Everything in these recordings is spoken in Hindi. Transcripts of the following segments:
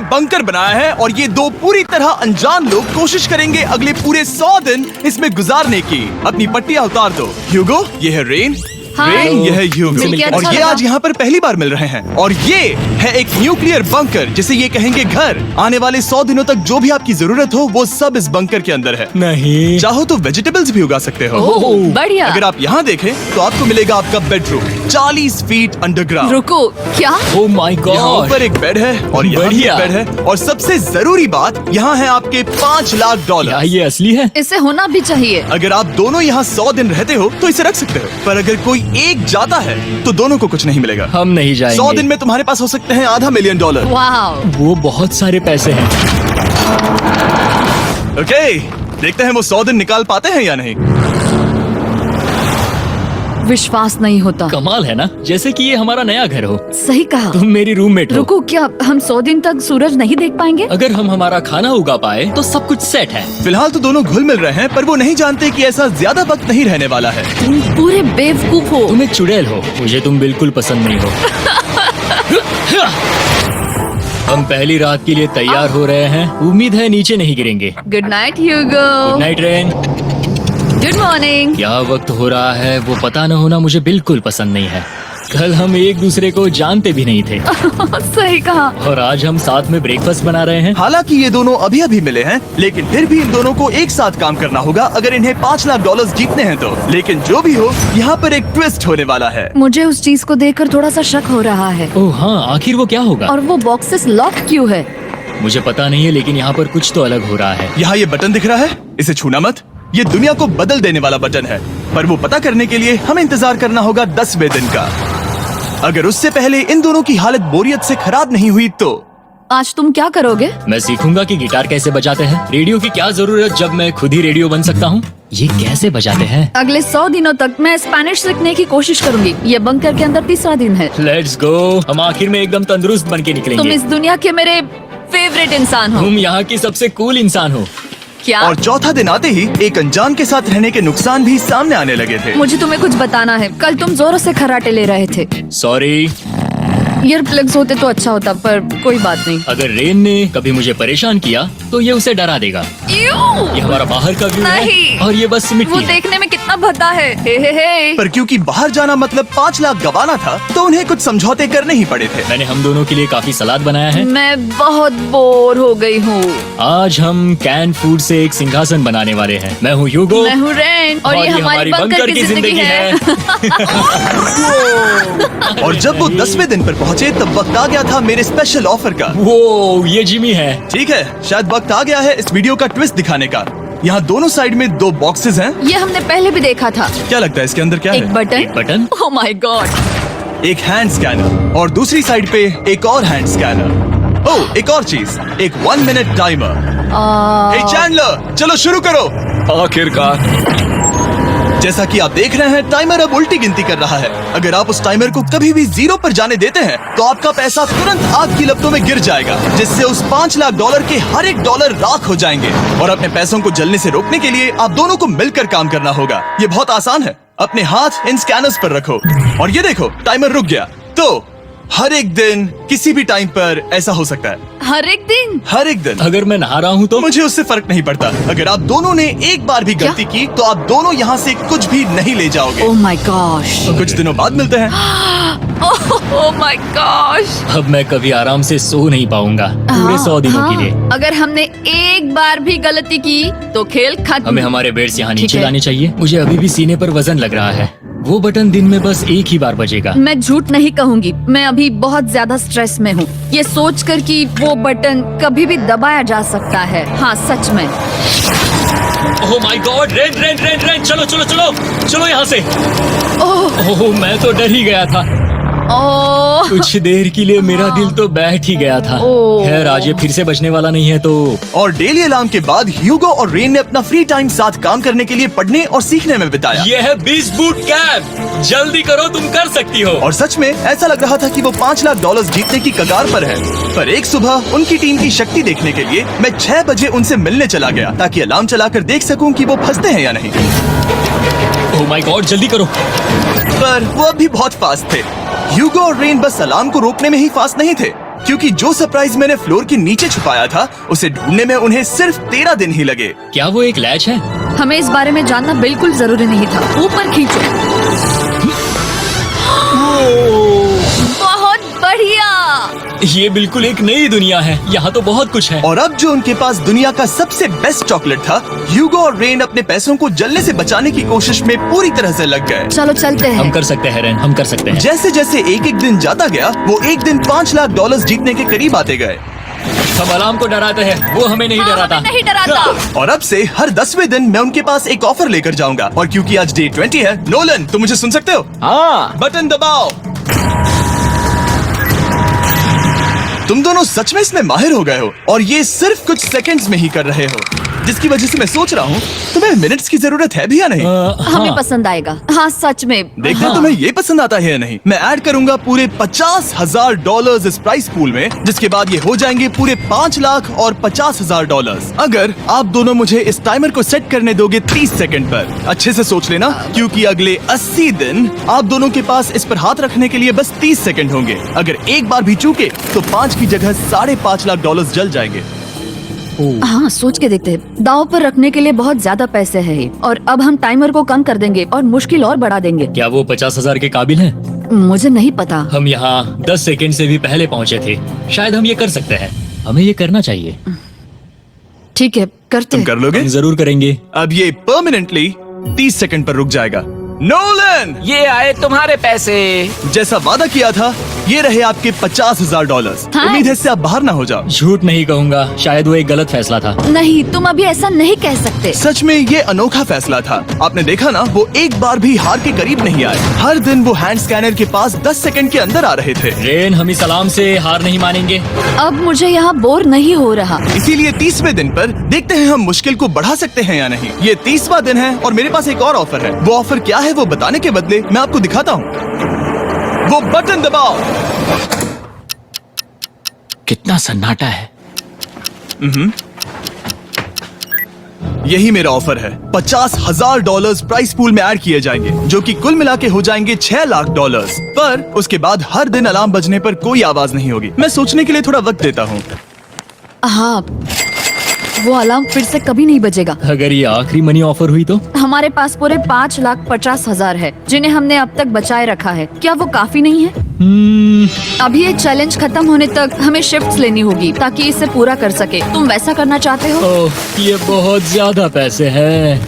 बंकर बनाया है और ये दो पूरी तरह अनजान लोग कोशिश करेंगे अगले पूरे 100 दिन इसमें गुजारने की। अपनी पट्टियां उतार दो। ह्यूगो, ये है रेन। रेन, ये है ह्यूगो और ये आज यहाँ पर पहली बार मिल रहे हैं। और ये है एक न्यूक्लियर बंकर जिसे ये कहेंगे घर। आने वाले 100 दिनों तक जो भी आपकी जरूरत हो वो सब इस बंकर के अंदर है। नहीं, चाहो तो वेजिटेबल्स भी उगा सकते हो। बढ़िया। अगर आप यहाँ देखें तो आपको मिलेगा आपका बेडरूम 40 फीट अंडरग्राउंड। रुको, क्या? ओह माय यहाँ गॉड, ऊपर एक बेड है और यहाँ भी एक बेड है और सबसे जरूरी बात यहाँ है आपके $5 लाख। क्या ये असली है? इसे होना भी चाहिए। अगर आप दोनों यहाँ 100 दिन रहते हो तो इसे रख सकते हो, पर अगर कोई एक जाता है तो दोनों को कुछ नहीं मिलेगा। हम नहीं जाएंगे। 100 दिन में तुम्हारे पास हो सकते हैं $500 मिलियन। वाह, वो बहुत सारे पैसे हैं। ओके, देखते हैं वो 100 दिन निकाल पाते हैं या नहीं। विश्वास नहीं होता। कमाल है ना, जैसे कि ये हमारा नया घर हो। सही कहा। तुम मेरी रूममेट हो। रुको, क्या हम 100 दिन तक सूरज नहीं देख पाएंगे? अगर हम हमारा खाना उगा पाए तो सब कुछ सेट है। फिलहाल तो दोनों घुल मिल रहे हैं, पर वो नहीं जानते कि ऐसा ज्यादा वक्त नहीं रहने वाला है। तुम पूरे बेवकूफ हो। तुम एक चुड़ैल हो, मुझे तुम बिल्कुल पसंद नहीं हो। हम पहली रात के लिए तैयार हो रहे हैं। उम्मीद है नीचे नहीं गिरेंगे। Good night Hugo. Good night Rain. Good morning. क्या वक्त हो रहा है वो पता न होना मुझे बिल्कुल पसंद नहीं है। कल हम एक दूसरे को जानते भी नहीं थे सही कहा। और आज हम साथ में ब्रेकफास्ट बना रहे हैं। हालांकि ये दोनों अभी अभी मिले हैं, लेकिन फिर भी इन दोनों को एक साथ काम करना होगा अगर इन्हें $5 लाख जीतने हैं तो। लेकिन जो भी हो, यहाँ पर एक ट्विस्ट होने वाला है। मुझे उस चीज को देखकर थोड़ा सा शक हो रहा है। ओह हाँ, आखिर वो क्या होगा? और वो बॉक्सेस लॉक क्यों है? मुझे पता नहीं है, लेकिन यहाँ पर कुछ तो अलग हो रहा है। यहाँ ये बटन दिख रहा है, इसे छूना मत। ये दुनिया को बदल देने वाला बटन है, पर वो पता करने के लिए हमें इंतजार करना होगा 10वें दिन का। अगर उससे पहले इन दोनों की हालत बोरियत से खराब नहीं हुई तो आज तुम क्या करोगे? मैं सीखूंगा कि गिटार कैसे बजाते हैं। रेडियो की क्या जरूरत जब मैं खुद ही रेडियो बन सकता हूँ। ये कैसे बजाते हैं? अगले 100 दिनों तक मैं स्पेनिश सीखने की कोशिश करूंगी। ये बंकर के अंदर 3रा दिन है। Let's go. हम आखिर में एकदम तंदुरुस्त बन के तुम निकलेंगे। इस दुनिया के मेरे फेवरेट इंसान हो। तुम यहाँ की सबसे कूल इंसान हो। क्या? और चौथा दिन आते ही एक अनजान के साथ रहने के नुकसान भी सामने आने लगे थे। मुझे तुम्हें कुछ बताना है। कल तुम जोरों से खर्राटे ले रहे थे। सॉरी। ईयर प्लग्स होते तो अच्छा होता, पर कोई बात नहीं। अगर रेन ने कभी मुझे परेशान किया तो ये उसे डरा देगा। ये हमारा बाहर का व्यू है नहीं। और ये बस वो मिट्टी है। देखने में कितना भद्दा है। हे। पर क्योंकि बाहर जाना मतलब 5 लाख गंवाना था, तो उन्हें कुछ समझौते करने ही पड़े थे। मैंने हम दोनों के लिए काफी सलाद बनाया है। मैं बहुत बोर हो गई हूँ। आज हम कैन फूड से एक सिंहासन बनाने वाले हैं। मैं हूँ ह्यूगो मैं हूँ रेन और ये हमारी बंकर की जिंदगी है। और जब वो 10वें दिन पर पहुँचे तब वक्त आ गया था मेरे स्पेशल ऑफर का। वो ये जिमी है। ठीक है, शायद वक्त आ गया है इस वीडियो का ट्विस्ट दिखाने का। यहाँ दोनों साइड में 2 बॉक्सेस हैं। ये हमने पहले भी देखा था। क्या लगता है इसके अंदर क्या एक है? Button. Button. Oh my God. एक हैंड स्कैनर और दूसरी साइड पे एक और हैंड स्कैनर। ओह, एक और चीज, एक 1 मिनट टाइमर। हे चैंडलर, चलो शुरू करो। आखिरकार। जैसा कि आप देख रहे हैं, टाइमर अब उल्टी गिनती कर रहा है। अगर आप उस टाइमर को कभी भी 0 पर जाने देते हैं तो आपका पैसा तुरंत आग की लपटों में गिर जाएगा, जिससे उस $5 लाख के हर एक डॉलर राख हो जाएंगे। और अपने पैसों को जलने से रोकने के लिए आप दोनों को मिलकर काम करना होगा। ये बहुत आसान है। अपने हाथ इन स्कैनर्स पर रखो और ये देखो, टाइमर रुक गया। तो हर एक दिन किसी भी टाइम पर ऐसा हो सकता है। हर एक दिन? हर एक दिन। अगर मैं नहा रहा हूँ तो मुझे उससे फर्क नहीं पड़ता। अगर आप दोनों ने एक बार भी गलती की तो आप दोनों यहाँ से कुछ भी नहीं ले जाओगे। Oh my gosh. कुछ दिनों बाद मिलते हैं। Oh my gosh. अब मैं कभी आराम से सो नहीं पाऊंगा पूरे 100 दिनों के लिए। अगर हमने एक बार भी गलती की तो खेल खत्म। हमें हमारे बेड से यहाँ ठीक नीचे है। लाने चाहिए। मुझे अभी भी सीने पर वजन लग रहा है। वो बटन दिन में बस एक ही बार बजेगा। मैं झूठ नहीं कहूँगी, मैं अभी बहुत ज्यादा स्ट्रेस में हूँ, ये सोचकर कि वो बटन कभी भी दबाया जा सकता है। हाँ सच में। ओह my God, rain rain rain rain, चलो चलो चलो चलो यहाँ से। ओह मैं तो डर ही गया था। ओह कुछ देर के लिए मेरा दिल तो बैठ ही गया था। ओह। खैर आज ये फिर से बजने वाला नहीं है तो। और डेली अलार्म के बाद ह्यूगो और रेन ने अपना फ्री टाइम साथ काम करने के लिए पढ़ने और सीखने में बिताया। ये है 20 बूट कैम्प। जल्दी करो, तुम कर सकती हो। और सच में ऐसा लग रहा था कि वो $5 लाख जीतने की कगार पर है। पर एक सुबह उनकी टीम की शक्ति देखने के लिए मैं 6 बजे उनसे मिलने चला गया, ताकि अलार्म चलाकर देख सकूं कि वो फंसते हैं या नहीं। ओह माय गॉड, जल्दी करो। पर वो अब भी बहुत फास्ट थे। ह्यूगो और रेन बस अलार्म को रोकने में ही फास्ट नहीं थे, क्योंकि जो सरप्राइज मैंने फ्लोर के नीचे छुपाया था उसे ढूंढने में उन्हें सिर्फ 13 दिन ही लगे। क्या वो एक लैच है? हमें इस बारे में जानना बिल्कुल जरूरी नहीं था। ऊपर खींचो। बहुत बढ़िया। ये बिल्कुल एक नई दुनिया है। यहाँ तो बहुत कुछ है। और अब जो उनके पास दुनिया का सबसे बेस्ट चॉकलेट था, ह्यूगो और रेन अपने पैसों को जलने से बचाने की कोशिश में पूरी तरह से लग गए। चलो चलते हम हैं। कर सकते हैं रेन, हम कर सकते हैं। जैसे जैसे एक एक दिन जाता गया वो एक दिन $5 लाख जीतने के करीब आते गए। हम अलार्म को डराते हैं, वो हमें नहीं डराता। हमें नहीं डराता। और अब से हर 10वें दिन मैं उनके पास एक ऑफर लेकर जाऊंगा। और क्योंकि आज डे 20 है, नोलन तुम मुझे सुन सकते हो? हाँ। बटन दबाओ। तुम दोनों सच में इसमें माहिर हो गए हो और ये सिर्फ कुछ सेकंड्स में ही कर रहे हो, जिसकी वजह से मैं सोच रहा हूँ तुम्हें मिनट्स की जरूरत है भी या नहीं। हमें पसंद आएगा। हाँ सच में। देखना तुम्हें ये पसंद आता है या नहीं। मैं ऐड करूंगा पूरे $50,000 इस प्राइस पूल में, जिसके बाद ये हो जाएंगे पूरे $5 लाख और $50,000 अगर आप दोनों मुझे इस टाइमर को सेट करने दोगे 30 सेकंड पर। अच्छे से सोच लेना, क्योंकि अगले 80 दिन आप दोनों के पास इस पर हाथ रखने के लिए बस 30 सेकंड होंगे। अगर एक बार भी चूके तो 5 की जगह $5.5 लाख जल जाएंगे। हाँ सोच के देखते हैं। दाव पर रखने के लिए बहुत ज्यादा पैसे हैं और अब हम टाइमर को कम कर देंगे और मुश्किल और बढ़ा देंगे। क्या वो 50,000 के काबिल हैं? मुझे नहीं पता। हम यहाँ 10 सेकंड से भी पहले पहुँचे थे। शायद हम ये कर सकते हैं। हमें ये करना चाहिए। ठीक है करते तुम हैं। कर लोगे? हम जरूर करेंगे। अब ये परमानेंटली 30 सेकंड पर रुक जाएगा। नोलन, ये आए तुम्हारे पैसे। जैसा वादा किया था, ये रहे आपके $50,000। हाँ। उम्मीद है इससे आप बाहर ना हो जाओ। झूठ नहीं कहूँगा, शायद वो एक गलत फैसला था। नहीं तुम अभी ऐसा नहीं कह सकते। सच में ये अनोखा फैसला था। आपने देखा ना, वो एक बार भी हार के करीब नहीं आए। हर दिन वो हैंड स्कैनर के पास 10 सेकंड के अंदर आ रहे थे। रेन, हम इस अलार्म से हार नहीं मानेंगे। अब मुझे यहाँ बोर नहीं हो रहा। इसीलिए 30वें दिन पर देखते हैं हम मुश्किल को बढ़ा सकते हैं या नहीं। ये 30वां दिन है और मेरे पास एक और ऑफर है। वो ऑफर क्या है वो बताने के बदले मैं आपको दिखाता हूँ। वो बटन दबाओ। कितना सन्नाटा है। यही मेरा ऑफर है। $50,000 प्राइस पूल में ऐड किए जाएंगे, जो कि कुल मिला के हो जाएंगे $6 लाख। पर उसके बाद हर दिन अलार्म बजने पर कोई आवाज नहीं होगी। मैं सोचने के लिए थोड़ा वक्त देता हूँ। हाँ वो अलार्म फिर से कभी नहीं बजेगा। अगर ये आखिरी मनी ऑफर हुई तो? हमारे पास पूरे $5,50,000 है जिन्हें हमने अब तक बचाए रखा है। क्या वो काफी नहीं है? अभी ये चैलेंज खत्म होने तक हमें शिफ्ट्स लेनी होगी ताकि इसे पूरा कर सके। तुम वैसा करना चाहते हो? ओह, ये बहुत ज्यादा पैसे हैं।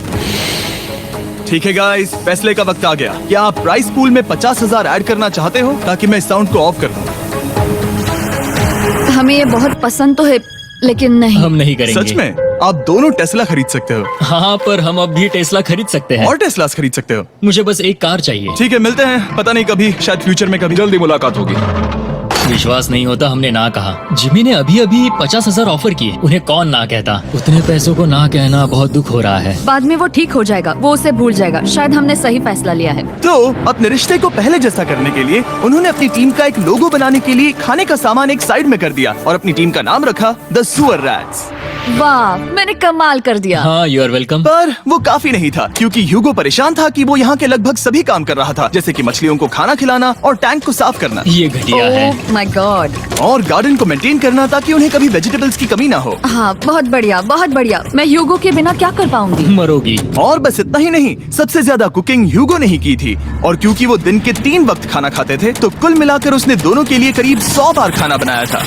ठीक है गाइस, फैसले का वक्त आ गया। क्या आप प्राइस पूल में 50,000 ऐड करना चाहते हो ताकि मैं इस साउंड को ऑफ कर दूं? हमें ये बहुत पसंद तो है लेकिन नहीं। हम नहीं करेंगे। सच में? आप दोनों टेस्ला खरीद सकते हो हाँ, पर हम अब भी टेस्ला खरीद सकते हैं। और टेस्लास खरीद सकते हो। मुझे बस एक कार चाहिए। ठीक है, मिलते हैं। पता नहीं कभी, शायद फ्यूचर में कभी। जल्दी मुलाकात होगी। विश्वास नहीं होता हमने ना कहा। जिमी ने अभी अभी 50,000 ऑफर किए। उन्हें कौन ना कहता। उतने पैसों को ना कहना बहुत दुख हो रहा है। बाद में वो ठीक हो जाएगा, वो उसे भूल जाएगा। शायद हमने सही फैसला लिया है। तो अपने रिश्ते को पहले जैसा करने के लिए उन्होंने अपनी टीम का एक लोगो बनाने के लिए खाने का सामान एक साइड में कर दिया और अपनी टीम का नाम रखा द सुअर रैट्स। वाह मैंने कमाल कर दिया। हाँ, यू आर वेलकम। पर वो काफी नहीं था, क्योंकि ह्यूगो परेशान था कि वो यहाँ के लगभग सभी काम कर रहा था, जैसे कि मछलियों को खाना खिलाना और टैंक को साफ करना ये घटिया है। ओह माय गॉड। और गार्डन को मेंटेन करना ताकि उन्हें कभी वेजिटेबल्स की कमी ना हो। हाँ बहुत बढ़िया बहुत बढ़िया। मैं ह्यूगो के बिना क्या कर पाऊंगी? मरोगी। और बस इतना ही नहीं, सबसे ज्यादा कुकिंग ह्यूगो ने ही की थी। और क्योंकि वो दिन के 3 वक्त खाना खाते थे, तो कुल मिलाकर उसने दोनों के लिए करीब 100 बार खाना बनाया था।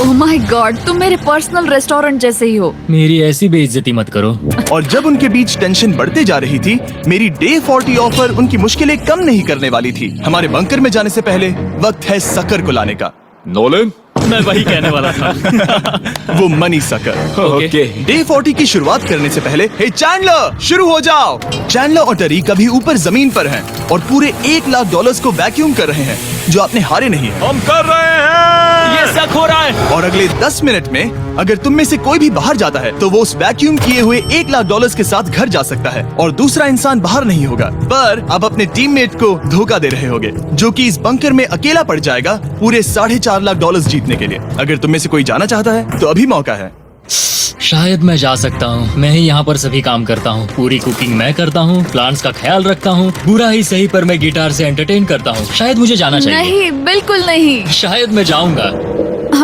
ओह माय गॉड, तुम मेरे पर्सनल रेस्टोरेंट जैसे ही हो। मेरी ऐसी बेइज्जती मत करो। और जब उनके बीच टेंशन बढ़ते जा रही थी, मेरी डे 40 ऑफर उनकी मुश्किलें कम नहीं करने वाली थी। हमारे बंकर में जाने से पहले वक्त है सकर को लाने का। नोलन। मैं वही कहने वाला था। वो मनी सकर। ओके। डे 40 की शुरुआत करने से पहले, हे चैंडलर शुरू हो जाओ। चैंडलर और टरीक अभी ऊपर जमीन पर हैं और पूरे $1 लाख को वैक्यूम कर रहे हैं, जो आपने हारे नहीं है। हम कर रहे हैं। ये शक हो रहा है। और अगले 10 मिनट में अगर तुम में से कोई भी बाहर जाता है तो वो उस वैक्यूम किए हुए $1 लाख के साथ घर जा सकता है और दूसरा इंसान बाहर नहीं होगा। पर अब अपने टीममेट को धोखा दे रहे होगे, जो कि इस बंकर में अकेला पड़ जाएगा पूरे $4.5 लाख जीतने के लिए। अगर तुम में से कोई जाना चाहता है तो अभी मौका है। शायद मैं जा सकता हूँ। मैं ही यहाँ पर सभी काम करता हूँ। पूरी कुकिंग मैं करता हूँ, प्लांट्स का ख्याल रखता हूँ। बुरा ही सही पर मैं गिटार से एंटरटेन करता हूँ। शायद मुझे जाना चाहिए। नहीं बिल्कुल नहीं। शायद मैं जाऊंगा।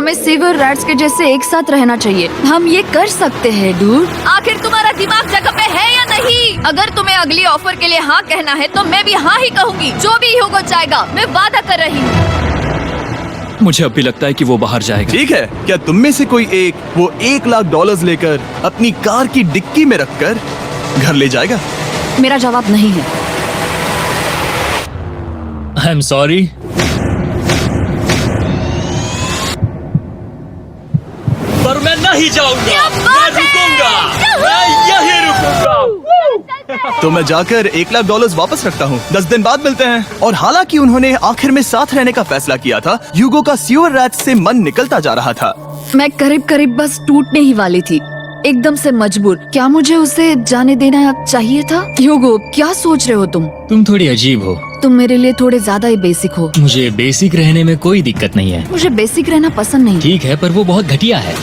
हमें सीवर रैट्स के जैसे एक साथ रहना चाहिए। हम ये कर सकते हैं डूड। आखिर तुम्हारा दिमाग जगह पे है या नहीं? अगर तुम्हें अगली ऑफर के लिए हाँ कहना है तो मैं भी हाँ ही कहूँगी। जो भी होगा जाएगा, मैं वादा कर रही हूँ। मुझे अब भी लगता है कि वो बाहर जाएगा। ठीक है, क्या तुम में से कोई एक वो $1,00,000 लेकर अपनी कार की डिक्की में रखकर घर ले जाएगा? मेरा जवाब नहीं है। I am sorry. पर मैं नहीं जाऊंगा, मैं रुकूंगा, मैं यहीं रुकूंगा। तो मैं जाकर $1,00,000 वापस रखता हूँ। 10 दिन बाद मिलते हैं। और हालांकि उन्होंने आखिर में साथ रहने का फैसला किया था, ह्यूगो का सीवर रैट से मन निकलता जा रहा था। मैं करीब करीब बस टूटने ही वाली थी, एकदम से मजबूर। क्या मुझे उसे जाने देना चाहिए था? ह्यूगो, क्या सोच रहे हो तुम? तुम थोड़ी अजीब हो। तुम मेरे लिए थोड़े ज्यादा ही बेसिक हो। मुझे बेसिक रहने में कोई दिक्कत नहीं है। मुझे बेसिक रहना पसंद नहीं। ठीक है, पर वो बहुत घटिया है।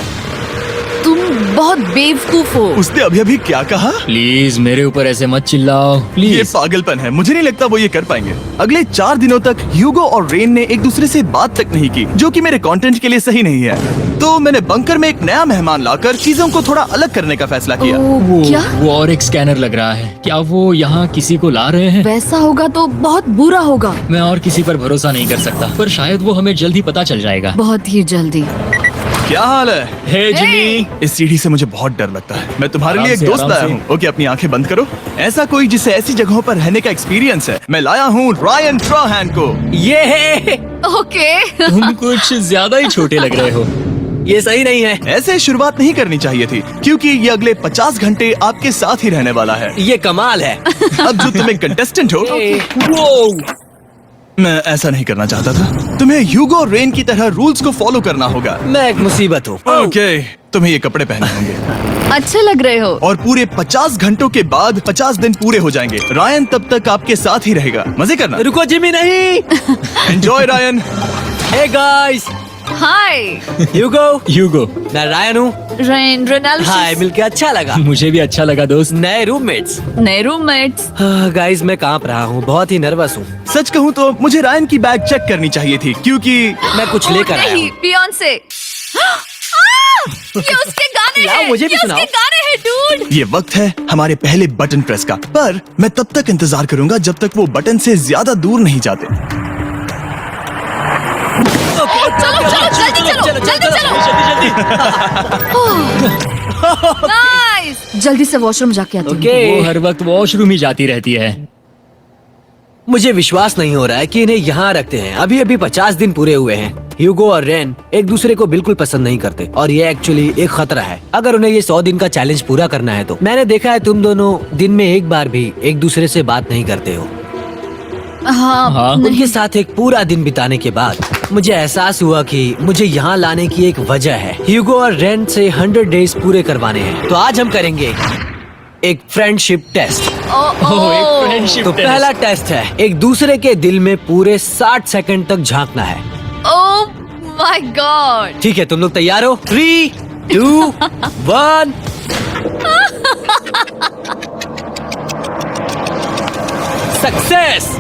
तुम बहुत बेवकूफ हो। उसने अभी अभी क्या कहा? प्लीज मेरे ऊपर ऐसे मत चिल्लाओ, ये प्लीज। पागलपन है। मुझे नहीं लगता वो ये कर पाएंगे। अगले 4 दिनों तक ह्यूगो और रेन ने एक दूसरे से बात तक नहीं की, जो कि मेरे कंटेंट के लिए सही नहीं है। तो मैंने बंकर में एक नया मेहमान लाकर चीजों को थोड़ा अलग करने का फैसला किया। ओ, क्या? वो और एक स्कैनर लग रहा है। क्या वो यहाँ किसी को ला रहे हैं? वैसा होगा तो बहुत बुरा होगा। मैं और किसी पर भरोसा नहीं कर सकता, पर शायद वो हमें जल्द ही पता चल जाएगा। बहुत ही जल्दी। क्या हाल है? हे जिमी। इस सीढ़ी से मुझे बहुत डर लगता है। मैं तुम्हारे आराम लिए एक से, दोस्त आराम लाया से। हूँ। ओके, अपनी आंखें बंद करो। ऐसा कोई जिसे ऐसी जगहों पर रहने का एक्सपीरियंस है। मैं लाया हूँ रायन ट्राहैन को। ये है, ओके। तुम कुछ ज्यादा ही छोटे लग रहे हो। ये सही नहीं है। ऐसे शुरुआत नहीं करनी चाहिए थी, क्योंकि ये अगले 50 घंटे आपके साथ ही रहने वाला है। ये कमाल है। अब जो तुम एक कंटेस्टेंट हो, वो मैं ऐसा नहीं करना चाहता था। तुम्हें ह्यूगो और रेन की तरह रूल्स को फॉलो करना होगा। मैं एक मुसीबत हूँ। ओके, तुम्हें ये कपड़े पहनने होंगे। अच्छे लग रहे हो। और पूरे 50 घंटों के बाद 50 दिन पूरे हो जाएंगे। रायन तब तक आपके साथ ही रहेगा। मजे करना। रुको जिमी, नहीं। Enjoy Ryan. हे गाइस, हाय ह्यूगो, मैं रायन हूँ। Rain, Reynold. हाय, मिलके अच्छा लगा। मुझे भी अच्छा लगा दोस्त। नए रूममेट्स। नए रूममेट्स। गाइस, मैं कांप रहा हूँ, बहुत ही नर्वस हूँ। सच कहूँ तो मुझे रायन की बैग चेक करनी चाहिए थी, क्योंकि मैं कुछ लेकर आया नहीं, हूँ। बियॉन्से। ये उसके गाने लाओ, हैं। मुझे भी ये सुनाओ। उसके गाने हैं डूड। ये वक्त है हमारे पहले बटन प्रेस का। पर मैं तब तक इंतजार करूंगा जब तक वो बटन से ज्यादा दूर नहीं जाते। चलो जल्दी नाइस। जल्दी से वॉशरूम जाके आती हूँ। ओके। वो हर वक्त वॉशरूम ही जाती रहती है। मुझे विश्वास नहीं हो रहा है कि इन्हें यहाँ रखते हैं। अभी अभी 50 दिन पूरे हुए हैं। ह्यूगो और रेन एक दूसरे को बिल्कुल पसंद नहीं करते और ये एक्चुअली एक खतरा है। अगर उन्हें ये 100 दिन का चैलेंज पूरा करना है तो। मैंने देखा है तुम दोनों दिन में एक बार भी एक दूसरे से बात नहीं करते हो। हाँ, उनके साथ एक पूरा दिन बिताने के बाद मुझे एहसास हुआ कि मुझे यहाँ लाने की एक वजह है। ह्यूगो और रेन से 100 डेज पूरे करवाने हैं। तो आज हम करेंगे एक फ्रेंडशिप टेस्ट। एक फ्रेंडशिप तो पहला टेस्ट है, एक दूसरे के दिल में पूरे 60 सेकंड तक झांकना है। ओह माय गॉड। ठीक है, तुम लोग तैयार हो? 3, 2, 1। सक्सेस।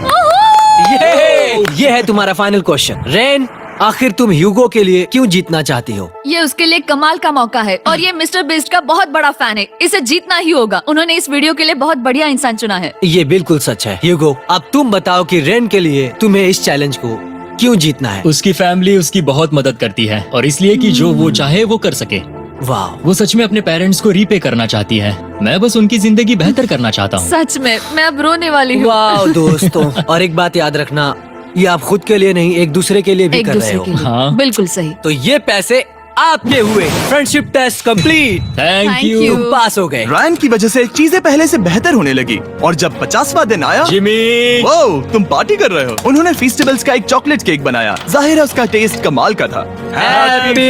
ये है तुम्हारा फाइनल क्वेश्चन। रेन, आखिर तुम ह्यूगो के लिए क्यों जीतना चाहती हो? ये उसके लिए कमाल का मौका है और ये मिस्टर बीस्ट का बहुत बड़ा फैन है। इसे जीतना ही होगा। उन्होंने इस वीडियो के लिए बहुत बढ़िया इंसान चुना है। ये बिल्कुल सच है। ह्यूगो, अब तुम बताओ कि रेन के लिए तुम्हें इस चैलेंज को क्यों जीतना है? उसकी फैमिली उसकी बहुत मदद करती है और इसलिए कि जो वो चाहे वो कर सके। वाह, वो सच में अपने पेरेंट्स को रीपे करना चाहती है। मैं बस उनकी जिंदगी बेहतर करना चाहता हूँ। सच में मैं अब रोने वाली हूँ। वाह दोस्तों। और एक बात याद रखना, ये आप खुद के लिए नहीं, एक दूसरे के लिए भी एक कर रहे दूसरे हो। के लिए। हाँ। बिल्कुल सही। तो ये पैसे आपके हुए। Friendship test complete. Thank Thank you you। तुम पास हो गए। रायन की वजह से चीजें पहले से बेहतर होने लगी। और जब 50वां दिन आया, जिमी। वो तुम पार्टी कर रहे हो। उन्होंने फेस्टिवल्स का एक चॉकलेट केक बनाया। जाहिर है उसका टेस्ट कमाल का था। Happy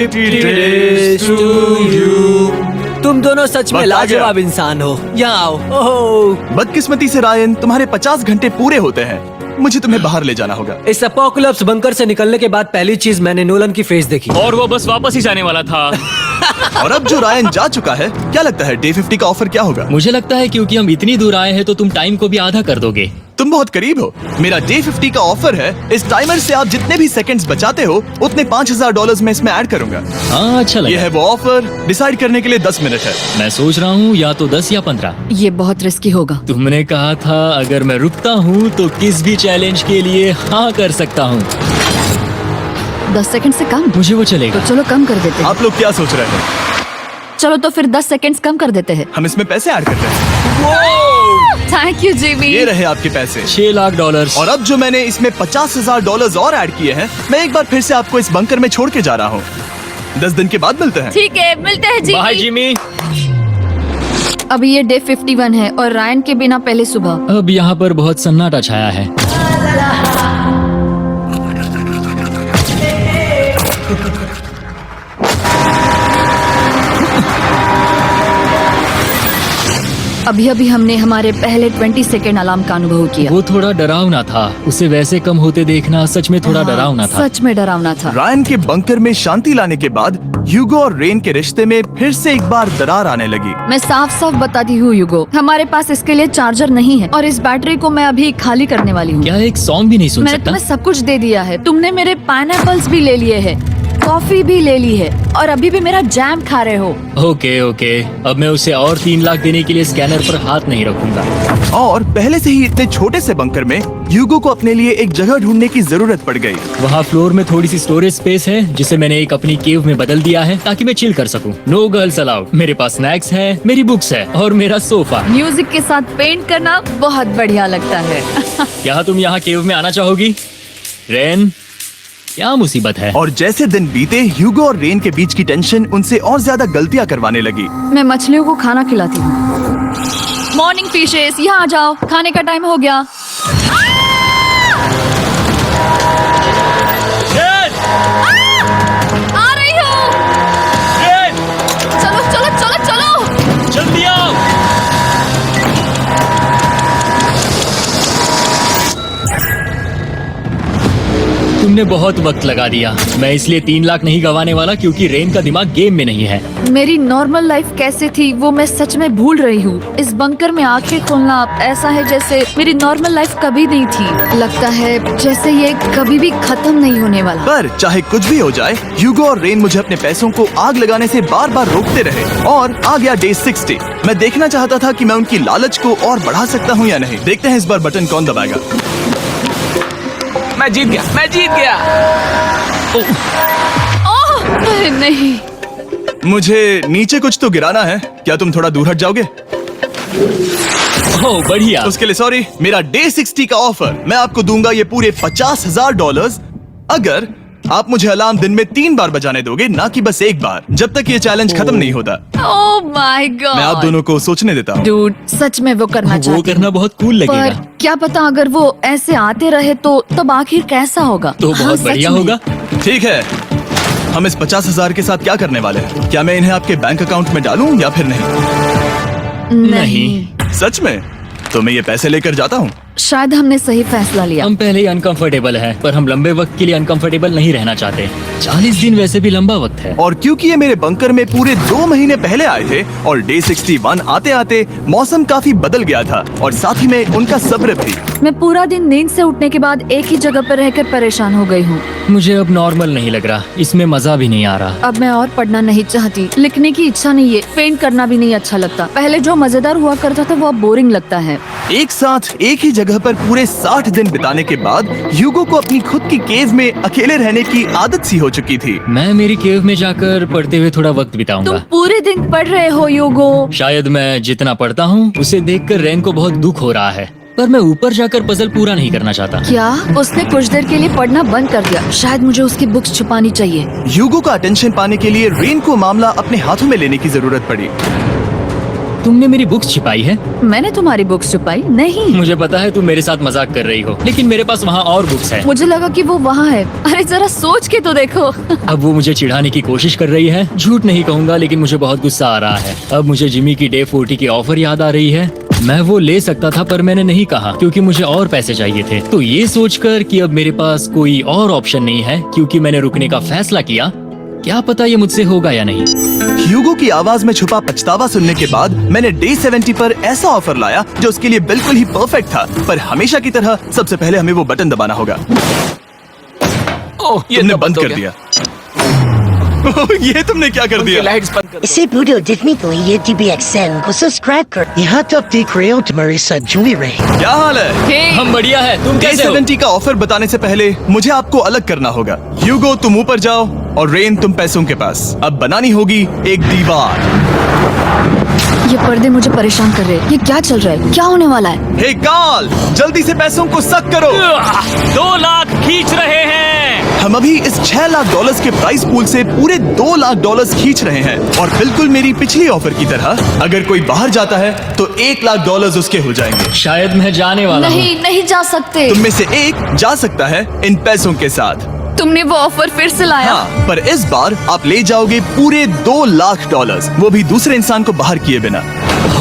50 days to you। तुम दोनों सच में वक्त आ गया। लाजवाब इंसान हो। यहाँ आओ। ओह, बदकिस्मती से रायन, तुम्हारे 50 घंटे पूरे होते हैं। मुझे तुम्हें बाहर ले जाना होगा। इस अपोकलिप्स बंकर से निकलने के बाद पहली चीज मैंने नोलन की फेस देखी। और वो बस वापस ही जाने वाला था। और अब जो रायन जा चुका है, क्या लगता है डे 50 का ऑफर क्या होगा? मुझे लगता है क्योंकि हम इतनी दूर आए हैं तो तुम टाइम को भी आधा कर दोगे। तुम बहुत करीब हो। मेरा डे 50 का ऑफर है। इस टाइमर से आप जितने भी सेकंड्स बचाते हो उतने $5000 मैं इसमें ऐड करूंगा। हाँ अच्छा ये लगा। है वो ऑफर। डिसाइड करने के लिए 10 मिनट है। मैं सोच रहा हूँ या तो 10 या 15। ये बहुत रिस्की होगा। तुमने कहा था अगर मैं रुकता हूँ तो किस भी चैलेंज के लिए हाँ कर सकता हूँ। 10 सेकंड से कम? मुझे वो चलेगा। तो चलो कम कर देते हैं। आप लोग क्या सोच रहे हैं? चलो तो फिर 10 सेकंड्स कम कर देते हैं। हम इसमें पैसे ऐड करते हैं। Thank you Jimmy. ये रहे आपके पैसे। $6 लाख। और अब जो मैंने इसमें $50,000 और ऐड किए हैं, मैं एक बार फिर से आपको इस बंकर में छोड़ के जा रहा हूँ। 10 दिन के बाद मिलते हैं। ठीक है, मिलते हैं बाय जिमी। जिमी। अभी ये डे 51 है और रायन के बिना पहले सुबह। अब यहाँ पर बहुत सन्नाटा छाया है। अभी अभी हमने हमारे पहले 20 सेकेंड अलार्म का अनुभव किया। वो थोड़ा डरावना था। उसे वैसे कम होते देखना सच में थोड़ा डरावना था। सच में डरावना था। रायन के बंकर में शांति लाने के बाद ह्यूगो और रेन के रिश्ते में फिर से एक बार दरार आने लगी। मैं साफ साफ बताती हूँ ह्यूगो, हमारे पास इसके लिए चार्जर नहीं है और इस बैटरी को मैं अभी खाली करने वाली हूँ। क्या एक सॉन्ग भी नहीं सुन मैंने सकता? तुम्हें सब कुछ दे दिया है। तुमने मेरे पाइनएप्पल्स भी ले लिए हैं, कॉफी भी ले ली है और अभी भी मेरा जैम खा रहे हो। ओके ओके, अब मैं उसे और 3 लाख देने के लिए स्कैनर पर हाथ नहीं रखूंगा। और पहले से ही इतने छोटे से बंकर में ह्यूगो को अपने लिए एक जगह ढूंढने की जरूरत पड़ गई। वहाँ फ्लोर में थोड़ी सी स्टोरेज स्पेस है जिसे मैंने एक अपनी केव में बदल दिया है ताकि मैं चिल कर सकूं। No girls allowed. मेरे पास स्नैक्स है, मेरी बुक्स है और मेरा सोफा। म्यूजिक के साथ पेंट करना बहुत बढ़िया लगता है। क्या तुम यहाँ केव में आना चाहोगी? रेन, क्या मुसीबत है? और जैसे दिन बीते ह्यूगो और रेन के बीच की टेंशन उनसे और ज्यादा गलतियां करवाने लगी। मैं मछलियों को खाना खिलाती हूँ। मॉर्निंग फिशेस, यहाँ आ जाओ, खाने का टाइम हो गया। आ रही हूँ। चलो चलो चलो चलो। जल्दी आओ। तुमने बहुत वक्त लगा दिया। मैं इसलिए 3 लाख नहीं गंवाने वाला क्योंकि रेन का दिमाग गेम में नहीं है। मेरी नॉर्मल लाइफ कैसे थी वो मैं सच में भूल रही हूँ। इस बंकर में आंखें खोलना ऐसा है जैसे मेरी नॉर्मल लाइफ कभी नहीं थी। लगता है जैसे ये कभी भी खत्म नहीं होने वाला। पर चाहे कुछ भी हो जाए, ह्यूगो और रेन मुझे अपने पैसों को आग लगाने से बार बार रोकते रहे। और आ गया डे 60। मैं देखना चाहता था कि मैं उनकी लालच को और बढ़ा सकता हूँ या नहीं। देखते हैं इस बार बटन कौन दबाएगा। मैं जीत गया। ओह अरे नहीं। मुझे नीचे कुछ तो गिराना है। क्या तुम थोड़ा दूर हट जाओगे? ओह बढ़िया। उसके लिए सॉरी। मेरा डे 60 का ऑफर, मैं आपको दूंगा ये पूरे $50,000 अगर आप मुझे अलार्म दिन में 3 बार बजाने दोगे, ना कि बस एक बार, जब तक ये चैलेंज खत्म नहीं होता। ओह माय गॉड। मैं आप दोनों को सोचने देता हूँ। डूड, सच में वो करना वो चाहती करना बहुत कूल पर लगेगा। क्या पता अगर वो ऐसे आते रहे तो तब आखिर कैसा होगा। तो हाँ, बहुत सच बढ़िया में। होगा। ठीक है, हम इस 50,000 के साथ क्या करने वाले हैं? क्या मैं इन्हें आपके बैंक अकाउंट में डालूं या फिर नहीं? नहीं। सच में? तो मैं ये पैसे लेकर जाता हूँ। शायद हमने सही फैसला लिया। हम पहले ही अनकंफर्टेबल हैं, पर हम लंबे वक्त के लिए अनकंफर्टेबल नहीं रहना चाहते। 40 दिन वैसे भी लंबा वक्त है। और क्योंकि ये मेरे बंकर में पूरे 2 महीने पहले आए थे और डे 61 आते आते मौसम काफी बदल गया था और साथ ही में उनका सब्र भी। मैं पूरा दिन नींद से उठने के बाद एक ही जगह पर रहकर परेशान हो गई हूँ। मुझे अब नॉर्मल नहीं लग रहा, इसमें मजा भी नहीं आ रहा। अब मैं और पढ़ना नहीं चाहती, लिखने की इच्छा नहीं है, पेंट करना भी नहीं अच्छा लगता। पहले जो मजेदार हुआ करता था वो अब बोरिंग लगता है। एक साथ एक ही जगह पर पूरे 60 दिन बिताने के बाद ह्यूगो को अपनी खुद की केव में अकेले रहने की आदत सी हो चुकी थी। मैं मेरी केव में जाकर पढ़ते हुए थोड़ा वक्त तुम बिताऊंगा। पूरे दिन पढ़ रहे हो ह्यूगो। शायद मैं जितना पढ़ता हूँ उसे देखकर रेन को बहुत दुख हो रहा है, पर मैं ऊपर जाकर पजल पूरा नहीं करना चाहता। क्या उसने कुछ देर के लिए पढ़ना बंद कर दिया? शायद मुझे उसकी बुक्स छुपानी चाहिए। ह्यूगो का अटेंशन पाने के लिए रेन को मामला अपने हाथों में लेने की जरूरत पड़ी। तुमने मेरी बुक्स छिपाई है? मैंने तुम्हारी बुक्स छुपाई नहीं। मुझे पता है तुम मेरे साथ मजाक कर रही हो, लेकिन मेरे पास वहाँ और बुक्स है। मुझे लगा कि वो वहाँ है। अरे जरा सोच के तो देखो। अब वो मुझे चिढ़ाने की कोशिश कर रही है। झूठ नहीं कहूंगा, लेकिन मुझे बहुत गुस्सा आ रहा है। अब मुझे जिमी की डे 40 की ऑफर याद आ रही है। मैं वो ले सकता था पर मैंने नहीं कहा क्योंकि मुझे और पैसे चाहिए थे। तो ये सोचकर कि अब मेरे पास कोई और ऑप्शन नहीं है क्योंकि मैंने रुकने का फैसला किया, क्या पता ये मुझसे होगा या नहीं। ह्यूगो की आवाज में छुपा पछतावा सुनने के बाद मैंने डे 70 पर ऐसा ऑफर लाया जो उसके लिए बिल्कुल ही परफेक्ट था। पर हमेशा की तरह सबसे पहले हमें वो बटन दबाना होगा। ओह, ये तुमने तो बंद कर हो दिया। ये तुमने क्या कर दिया? लाइट्स बंद कर। इसे वीडियो देखने के लिए TBX चैनल को सब्सक्राइब कर। यहाँ तो आप देख रहे हो तुम्हारे साथ जुड़ी रहे। क्या हाल है? हम बढ़िया है, तुम डे कैसे हो? 70 का ऑफर बताने से पहले मुझे आपको अलग करना होगा। ह्यूगो तुम ऊपर जाओ और रेन तुम पैसों के पास। अब बनानी होगी एक दीवार। ये पर्दे मुझे परेशान कर रहे हैं। ये क्या चल रहा है? क्या होने वाला है? हे काल, जल्दी से पैसों को सक करो। 2 लाख खींच रहे हैं। हम अभी इस $6 लाख के प्राइस पूल से पूरे $2 लाख खींच रहे हैं और बिल्कुल मेरी पिछली ऑफर की तरह अगर कोई बाहर जाता है तो $1 लाख उसके हो जाएंगे। शायद मैं जाने वाला हूँ। नहीं जा सकते। तुम में से एक जा सकता है इन पैसों के साथ। तुमने वो ऑफर फिर से लाया। हाँ, पर इस बार आप ले जाओगे पूरे $2 लाख, वो भी दूसरे इंसान को बाहर किए बिना।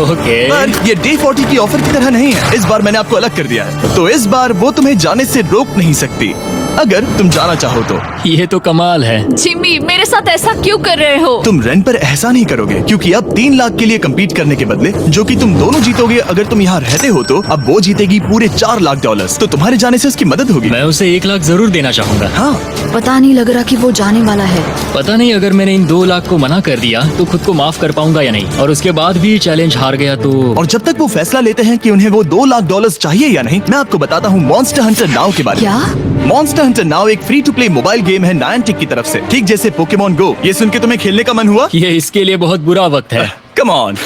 ओके। पर ये डे 40 की ऑफर की तरह नहीं है। इस बार मैंने आपको अलग कर दिया है, तो इस बार वो तुम्हें जाने से रोक नहीं सकती अगर तुम जाना चाहो तो। ये तो कमाल है। जिमी, मेरे साथ ऐसा क्यों कर रहे हो? तुम रेंट पर एहसान नहीं करोगे क्योंकि अब 3 लाख के लिए कम्पीट करने के बदले जो कि तुम दोनों जीतोगे अगर तुम यहाँ रहते हो तो अब वो जीतेगी पूरे $4 लाख। तो तुम्हारे जाने से उसकी मदद होगी। मैं उसे 1 लाख जरूर देना चाहूंगा। हाँ, पता नहीं लग रहा कि वो जाने वाला है। पता नहीं अगर मैंने इन 2 लाख को मना कर दिया तो खुद को माफ कर पाऊंगा या नहीं, और उसके बाद भी चैलेंज हार गया तो। और जब तक वो फैसला लेते हैं कि उन्हें वो $2 लाख चाहिए या नहीं, मैं आपको बताता हूँ मॉन्स्टर हंटर नाउ के बारे में। क्या? मॉन्स्टर हंटर नाउ एक free to play mobile game है नायनटिक की तरफ से, ठीक जैसे पोकेमॉन गो। ये सुन के तुम्हें खेलने का मन हुआ? ये इसके लिए बहुत बुरा वक्त है। Come on.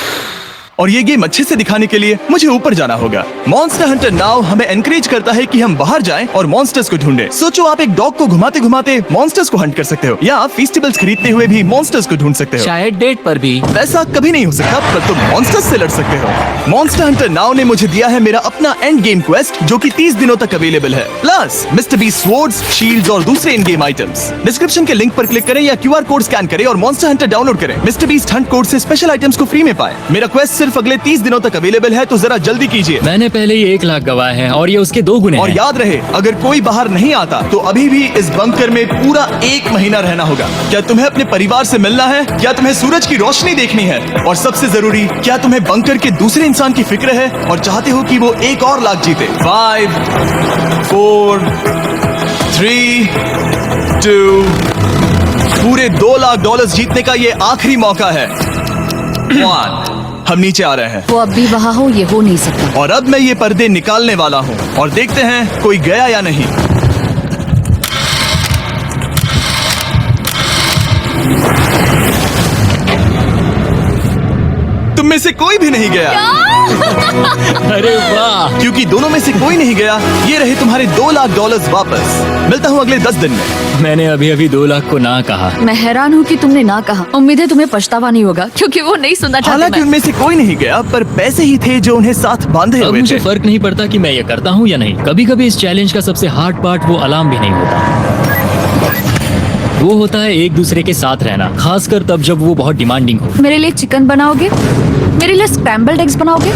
और ये गेम अच्छे से दिखाने के लिए मुझे ऊपर जाना होगा। मॉन्स्टर हंटर नाउ हमें एनकरेज करता है कि हम बाहर जाएं और मॉन्स्टर्स को ढूंढें। सोचो आप एक डॉग को घुमाते घुमाते मॉन्स्टर्स को हंट कर सकते हो, या आप फेस्टिवल्स खरीदते हुए भी मॉन्स्टर्स को ढूंढ सकते हो। शायद डेट पर भी। वैसा कभी नहीं हो सकता, पर तुम मॉन्स्टर्स से लड़ सकते हो। मॉन्स्टर हंटर नाउ ने मुझे दिया है मेरा अपना एंड गेम क्वेस्ट जो कि 30 दिनों तक अवेलेबल है, plus mister beast swords, shields और दूसरे इन गेम आइटम्स। डिस्क्रिप्शन के लिंक पर क्लिक करें या QR कोड स्कैन करें और मॉन्स्टर हंटर डाउनलोड करें। मिस्टर बीस्ट हंट कोड से स्पेशल आइटम्स को फ्री में पाएं। मेरा क्वेस्ट सिर्फ अगले 30 दिनों तक अवेलेबल है, तो जरा जल्दी कीजिए। मैंने पहले ही 1 लाख गवाए हैं और ये उसके 2 गुने और हैं। याद रहे, अगर कोई बाहर नहीं आता तो अभी भी इस बंकर में पूरा 1 महीना रहना होगा। क्या तुम्हें अपने परिवार से मिलना है? क्या तुम्हें सूरज की रोशनी देखनी है? और सबसे जरूरी, क्या तुम्हें बंकर के दूसरे इंसान की फिक्र है और चाहते हो कि वो $1 और लाख जीते? 5, 4, 3, 2, पूरे $2 लाख जीतने का ये आखिरी मौका है। 1, हम नीचे आ रहे हैं वो अब भी वहाँ हो, ये हो नहीं सकता। और अब मैं ये पर्दे निकालने वाला हूँ और देखते हैं कोई गया या नहीं। तुम में से कोई भी नहीं गया। अरे वाह। क्योंकि दोनों में से कोई नहीं गया, ये रहे तुम्हारे $2 लाख वापस। मिलता हूँ अगले 10 दिन में। मैंने अभी अभी 2 लाख को ना कहा। मैं हैरान हूँ कि तुमने ना कहा। उम्मीद है तुम्हें पछतावा नहीं होगा क्योंकि वो नहीं सुनना चाहते। हालांकि उनमें से कोई नहीं गया, पर पैसे ही थे जो उन्हें साथ बांधे अब हुए मुझे थे। फर्क नहीं पड़ता कि मैं ये करता हूँ या नहीं। कभी कभी इस चैलेंज का सबसे हार्ड पार्ट वो अलार्म भी नहीं होता, वो होता है एक दूसरे के साथ रहना, खासकर तब जब वो बहुत डिमांडिंग हो। मेरे लिए चिकन बनाओगे? मेरे लिए स्क्रैम्बल्ड एग्स बनाओगे?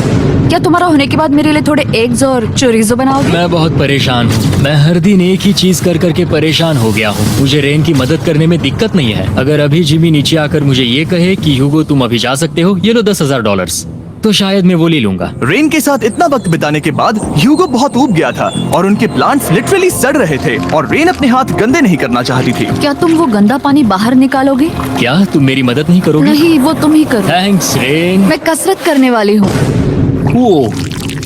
क्या तुम्हारा होने के बाद मेरे लिए थोड़े एग्स और चोरिजो बनाओगे? मैं बहुत परेशान हूँ। मैं हर दिन एक ही चीज कर करके परेशान हो गया हूँ। मुझे रेन की मदद करने में दिक्कत नहीं है। अगर अभी जिमी नीचे आकर मुझे ये कहे कि ह्यूगो तुम अभी जा सकते हो, ये लो $10,000, तो शायद मैं वो ले लूंगा। रेन के साथ इतना वक्त बिताने के बाद ह्यूगो बहुत ऊब गया था और उनके प्लांट्स लिटरली सड़ रहे थे और रेन अपने हाथ गंदे नहीं करना चाहती थी। क्या तुम वो गंदा पानी बाहर निकालोगे? क्या तुम मेरी मदद नहीं करोगे? नहीं, वो तुम ही करो। Thanks rain. मैं कसरत करने वाली हूँ। ओ,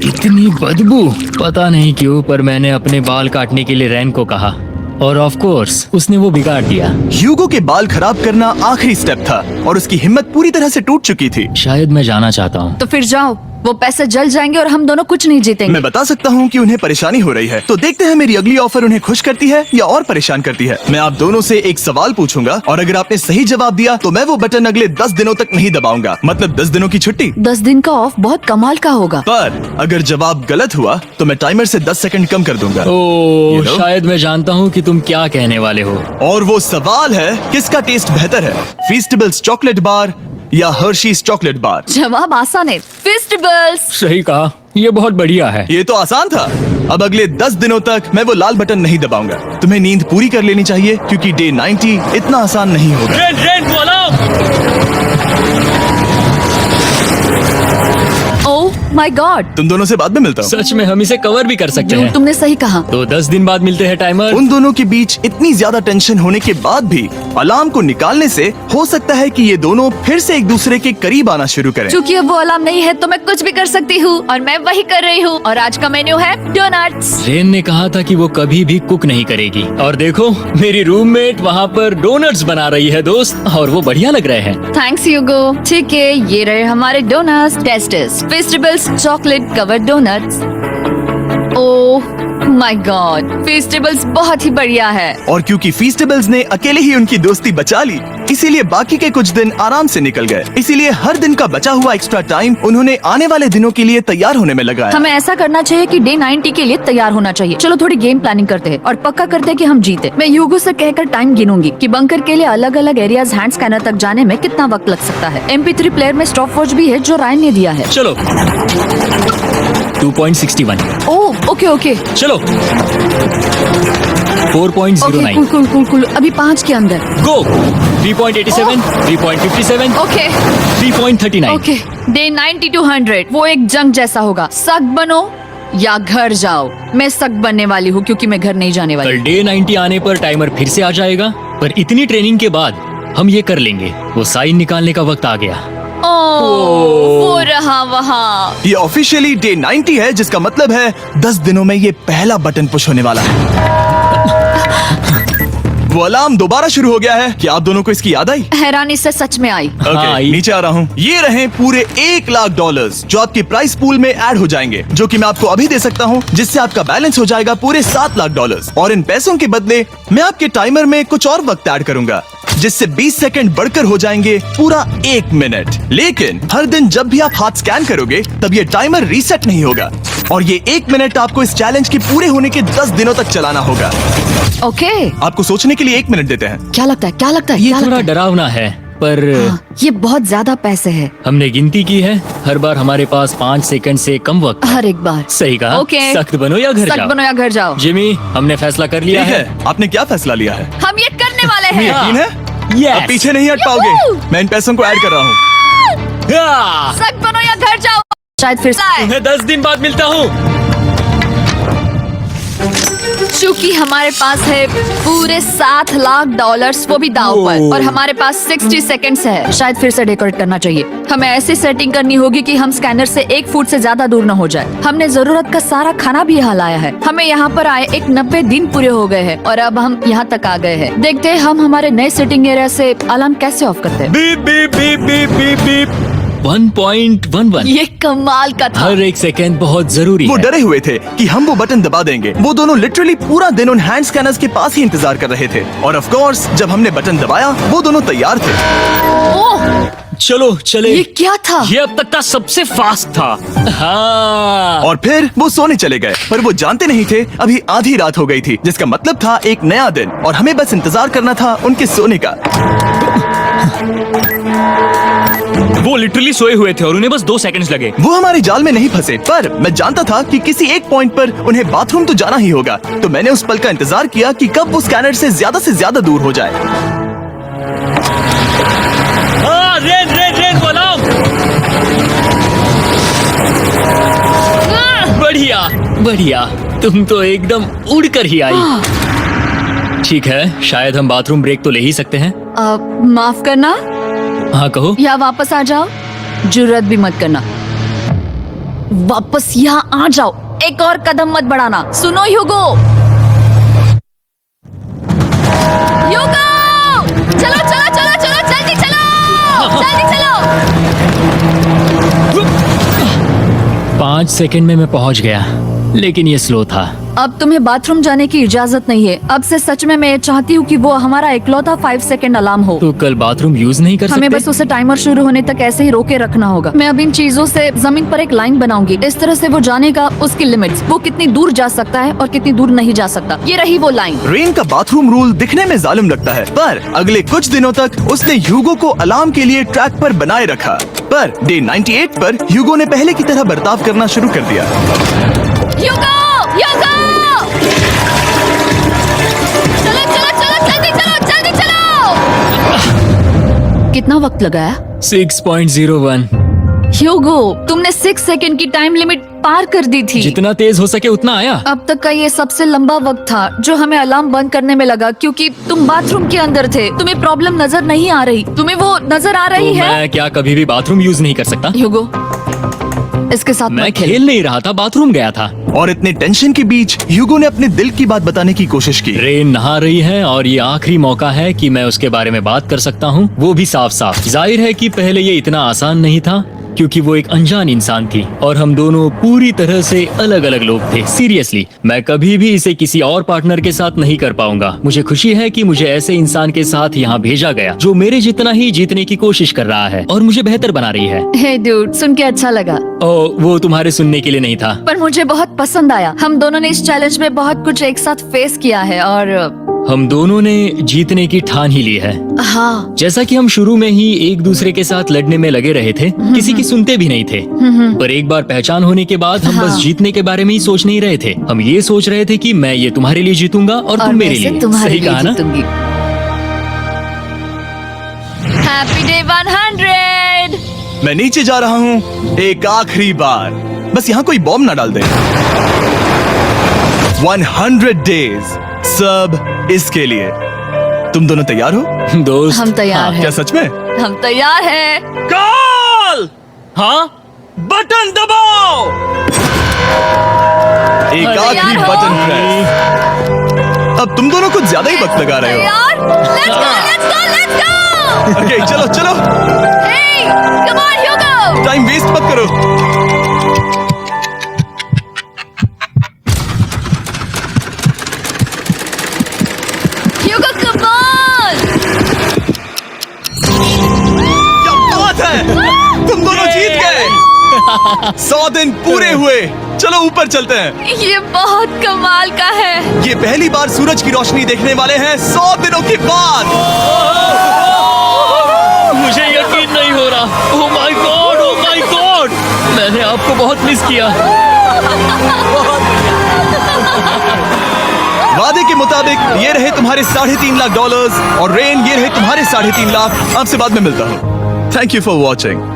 इतनी बदबू। पता नहीं क्यों, पर मैंने अपने बाल काटने के लिए रेन को कहा और ऑफ कोर्स उसने वो बिगाड़ दिया। ह्यूगो के बाल खराब करना आखिरी स्टेप था और उसकी हिम्मत पूरी तरह से टूट चुकी थी। शायद मैं जाना चाहता हूँ। तो फिर जाओ, वो पैसे जल जाएंगे और हम दोनों कुछ नहीं जीतेंगे। मैं बता सकता हूँ कि उन्हें परेशानी हो रही है, तो देखते हैं मेरी अगली ऑफर उन्हें खुश करती है या और परेशान करती है। मैं आप दोनों से एक सवाल पूछूंगा और अगर आपने सही जवाब दिया तो मैं वो बटन अगले 10 दिनों तक नहीं दबाऊंगा, मतलब 10 दिनों की छुट्टी। 10 दिन का ऑफ बहुत कमाल का होगा। पर अगर जवाब गलत हुआ तो मैं टाइमर से 10 सेकंड कम कर दूंगा। ओ, You know? शायद मैं जानता हूँ कि तुम क्या कहने वाले हो। और वो सवाल है, किसका टेस्ट बेहतर है, फेस्टिवल्स चॉकलेट बार या हर्शीज चॉकलेट बार? जवाब आसान है, फेस्टिवल्स। सही कहा। ये बहुत बढ़िया है। ये तो आसान था। अब अगले 10 दिनों तक मैं वो लाल बटन नहीं दबाऊंगा। तुम्हें नींद पूरी कर लेनी चाहिए क्योंकि डे 90 इतना आसान नहीं होगा। रेन रेन वो अलार्म। ओह माय गॉड, तुम दोनों से बाद में मिलता हूँ। सच में हम इसे कवर भी कर सकते हैं। तुमने सही कहा। तो 10 दिन बाद मिलते हैं टाइमर। उन दोनों के बीच इतनी ज्यादा टेंशन होने के बाद भी अलार्म को निकालने से हो सकता है कि ये दोनों फिर से एक दूसरे के करीब आना शुरू करें। क्योंकि अब वो अलार्म नहीं है तो मैं कुछ भी कर सकती हूँ और मैं वही कर रही हूँ। और आज का मेन्यू है डोनट्स। रेन ने कहा था कि वो कभी भी कुक नहीं करेगी और देखो मेरी रूममेट वहाँ पर डोनट्स बना रही है दोस्त, और वो बढ़िया लग रहे हैं। Thanks Hugo. ठीक है, ये रहे हमारे donuts. Testers festivals chocolate covered donuts. Oh my God, festivals बहुत ही बढ़िया है। और क्योंकि फीस्टेबल्स ने अकेले ही उनकी दोस्ती बचा ली, इसीलिए बाकी के कुछ दिन आराम से निकल गए। इसीलिए हर दिन का बचा हुआ एक्स्ट्रा टाइम उन्होंने आने वाले दिनों के लिए तैयार होने में लगाया। हमें ऐसा करना चाहिए कि डे 90 के लिए तैयार होना चाहिए। चलो थोड़ी गेम प्लानिंग करते हैं और पक्का करते हैं कि हम जीते। मैं ह्यूगो से कहकर टाइम गिनूंगी कि बंकर के लिए अलग अलग एरियाज हैंड स्कैनर तक जाने में कितना वक्त लग सकता है। MP3 प्लेयर में स्टॉप वॉच भी है जो रायन ने दिया है। चलो 2.61। ओह ओके ओके चलो 4.09। Okay cool cool cool cool. अभी 5 के अंदर। गो 3.87, 3.57, ओके 3.39। ओके। डे 90 to 100 वो एक जंग जैसा होगा। सख्त बनो या घर जाओ। मैं सख्त बनने वाली हूँ क्योंकि मैं घर नहीं जाने वाली। कल डे 90 आने पर टाइमर फिर से आ जाएगा, पर इतनी ट्रेनिंग के बाद हम ये कर लेंगे। वो साइन निकालने का वक्त आ गया। वो रहा वहाँ। ये ऑफिशियली डे 90 है, जिसका मतलब है 10 दिनों में ये पहला बटन पुश होने वाला है। वो अलार्म दोबारा शुरू हो गया है। क्या आप दोनों को इसकी याद आई? हैरानी से सच में आई। हाँ, ये- नीचे आ रहा हूँ। ये रहे पूरे $1,00,000 जो आपके प्राइस पूल में ऐड हो जाएंगे, जो कि मैं आपको अभी दे सकता हूँ, जिससे आपका बैलेंस हो जाएगा पूरे $7,00,000। और इन पैसों के बदले मैं आपके टाइमर में कुछ और वक्त ऐड करूंगा, जिससे 20 सेकंड बढ़कर हो जाएंगे पूरा 1 मिनट। लेकिन हर दिन जब भी आप हाथ स्कैन करोगे तब ये टाइमर रीसेट नहीं होगा, और ये 1 मिनट आपको इस चैलेंज के पूरे होने के 10 दिनों तक चलाना होगा। ओके आपको सोचने के लिए 1 मिनट देते हैं। क्या लगता है क्या लगता है ये क्या थोड़ा लगता है? डरावना है, पर हाँ, ये बहुत ज्यादा पैसे है हमने गिनती की है। हर बार हमारे पास 5 सेकंड से कम वक्त। हर एक बार। सही कहा। ओके। सख्त बनो या घर सख्त जाओ। बनो या घर जाओ। जिमी, हमने फैसला कर लिया ठीक है। है, आपने क्या फैसला लिया है? हम ये करने वाले हैं। यकीन है? Yes. अब पीछे नहीं हट पाओगे। मैं इन पैसों को ऐड कर रहा हूँ। हाँ, सख्त बनो या घर जाओ। शायद फिर से तुम्हें 10 दिन बाद मिलता हूँ। चूंकि हमारे पास है पूरे $7,00,000 वो भी दाव पर, और हमारे पास 60 सेकंड्स है। शायद फिर से डेकोरेट करना चाहिए। हमें ऐसी सेटिंग करनी होगी कि हम स्कैनर से 1 फुट से ज्यादा दूर न हो जाए। हमने जरूरत का सारा खाना भी यहाँ लाया है। हमें यहाँ पर आए 90 दिन पूरे हो गए हैं और अब हम यहाँ तक आ गए हैं। देखते हैं हम हमारे नए सेटिंग एरिया से अलार्म कैसे ऑफ करते हैं। Beep beep beep beep beep beep. 1.11। ये कमाल का था। हर एक सेकंड बहुत जरूरी वो है। डरे हुए थे कि हम वो बटन दबा देंगे। वो दोनों लिटरली पूरा दिन उन हैंड स्कैनर्स के पास ही इंतजार कर रहे थे, और ऑफ कोर्स जब हमने बटन दबाया वो दोनों तैयार थे। ओह, चलो चले। ये क्या था? ये अब तक का सबसे फास्ट था। हाँ। और फिर वो सोने चले गए, पर वो जानते नहीं थे अभी आधी रात हो गई थी, जिसका मतलब था एक नया दिन, और हमें बस इंतजार करना था उनके सोने का। वो लिटरली सोए हुए थे और उन्हें बस 2 सेकंड्स लगे। वो हमारे जाल में नहीं फंसे, पर मैं जानता था कि किसी एक पॉइंट पर उन्हें बाथरूम तो जाना ही होगा, तो मैंने उस पल का इंतजार किया कि कब वो स्कैनर से ज्यादा दूर हो जाए। हाँ, रेन रेन रेन बोलाओ। बढ़िया बढ़िया, तुम तो एकदम उड़कर ही आई। ठीक है, शायद हम बाथरूम ब्रेक तो ले ही सकते हैं। माफ करना हाँ कहो। या वापस आ जाओ। जुर्रत भी मत करना। वापस यहाँ आ जाओ। एक और कदम मत बढ़ाना। सुनो ह्यूगो। ह्यूगो, चलो चलो चलो चलो, जल्दी चलो जल्दी चलो। 5 सेकंड में मैं पहुंच गया, लेकिन ये स्लो था। अब तुम्हें बाथरूम जाने की इजाजत नहीं है। अब से सच में मैं चाहती हूँ कि वो हमारा इकलौता 5 सेकंड अलार्म हो। तो कल बाथरूम यूज नहीं कर हमें सकते? बस उसे टाइमर शुरू होने तक ऐसे ही रोके रखना होगा। मैं अब इन चीजों से जमीन पर एक लाइन बनाऊंगी। इस तरह से वो जानेगा उसकी लिमिट्स, वो कितनी दूर जा सकता है और कितनी दूर नहीं जा सकता। ये रही वो लाइन। रेन का बाथरूम रूल दिखने में जालिम लगता है, पर अगले कुछ दिनों तक उसने ह्यूगो को अलार्म के लिए ट्रैक पर बनाए रखा। पर डे 98 पर ह्यूगो ने पहले की तरह बर्ताव करना शुरू कर दिया। ह्यूगो! ह्यूगो! चलो चलो चलो जल्दी चलो जल्दी चलो। कितना वक्त लगाया? 6.01। ह्यूगो, तुमने 6 सेकंड की टाइम लिमिट पार कर दी थी। जितना तेज हो सके उतना आया। अब तक का ये सबसे लंबा वक्त था जो हमें अलार्म बंद करने में लगा, क्योंकि तुम बाथरूम के अंदर थे। तुम्हें प्रॉब्लम नजर नहीं आ रही। तुम्हें वो नजर आ रही तो है? मैं क्या कभी भी बाथरूम यूज नहीं कर सकता? ह्यूगो, इसके साथ मैं मत खेल। खेल नहीं रहा था, बाथरूम गया था। और इतने टेंशन के बीच ह्यूगो ने अपने दिल की बात बताने की कोशिश की। रेन नहा रही है और ये आखिरी मौका है कि मैं उसके बारे में बात कर सकता हूँ, वो भी साफ साफ। जाहिर है कि पहले ये इतना आसान नहीं था, क्योंकि वो एक अनजान इंसान थी और हम दोनों पूरी तरह से अलग अलग लोग थे। सीरियसली, मैं कभी भी इसे किसी और पार्टनर के साथ नहीं कर पाऊंगा। मुझे खुशी है कि मुझे ऐसे इंसान के साथ यहाँ भेजा गया जो मेरे जितना ही जीतने की कोशिश कर रहा है और मुझे बेहतर बना रही है। हे डूड, सुन के अच्छा लगा। ओ, वो तुम्हारे सुनने के लिए नहीं था। पर मुझे बहुत पसंद आया। हम दोनों ने इस चैलेंज में बहुत कुछ एक साथ फेस किया है और हम दोनों ने जीतने की ठान ही ली है। हाँ, जैसा कि हम शुरू में ही एक दूसरे के साथ लड़ने में लगे रहे थे, किसी की सुनते भी नहीं थे। पर एक बार पहचान होने के बाद हम बस हाँ। जीतने के बारे में ही सोच नहीं रहे थे। हम ये सोच रहे थे कि मैं ये तुम्हारे लिए जीतूंगा और तुम मेरे लिए। तुम्हारे सही लिए कहा ना? जीतूंगी। Happy day 100। मैं नीचे जा रहा हूँ एक आखिरी बार, बस यहाँ कोई बॉम्ब ना डाल दे। 100 डेज सब इसके लिए। तुम दोनों तैयार हो? दोस्त, हम तैयार हैं। क्या सच में? हम तैयार हैं। कॉल! हाँ, बटन दबाओ। एक अरे आखिरी यार हो। Button press. अब तुम दोनों कुछ ज्यादा ही वक्त लगा रहे हो। तैयार? Let's go, let's go, let's go! Okay, चलो चलो, Hey, come on, Hugo! Time waste मत करो। Hugo, come on! क्या बात है, तुम दोनों जीत गए। 100 दिन पूरे हुए। चलो ऊपर चलते हैं। ये बहुत कमाल का है। ये पहली बार सूरज की रोशनी देखने वाले हैं 100 दिनों के बाद। मुझे यकीन नहीं हो रहा। ओह my God, oh my God, मैंने आपको बहुत मिस किया। वादे के मुताबिक ये रहे तुम्हारे $3.5 लाख और रेन ये रहे तुम्हारे 3.5 लाख। आपसे बाद में मिलता हूँ। Thank you for watching.